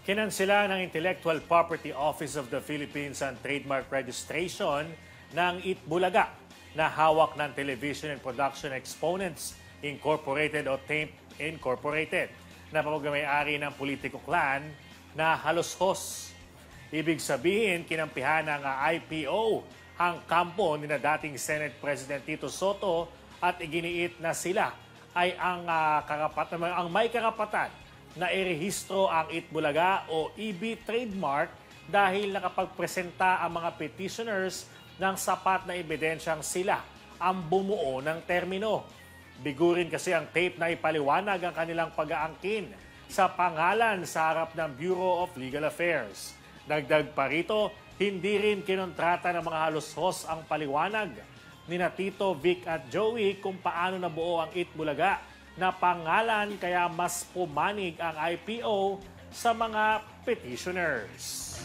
Kinansela ng Intellectual Property Office of the Philippines ang trademark registration ng Itbulaga na hawak ng Television and Production Exponents Incorporated o TAMP Incorporated na pamagmamayari ng politiko clan na halos-hos. Ibig sabihin, kinampihan ng IPO ang kampo ni na dating Senate President Tito Soto at iginiit na sila ay ang may karapatan na irehistro ang Itbulaga o EB trademark dahil nakapagpresenta ang mga petitioners ng sapat na ebidensyang sila ang bumuo ng termino. Bigurin kasi ang tape na ipaliwanag ang kanilang pag-aangkin sa pangalan sa harap ng Bureau of Legal Affairs. Dagdag pa rito, hindi rin kinontrata ng mga halos-hos ang paliwanag ni na Tito, Vic at Joey kung paano nabuo ang Itbulaga na pangalan kaya mas pumanig ang IPO sa mga petitioners.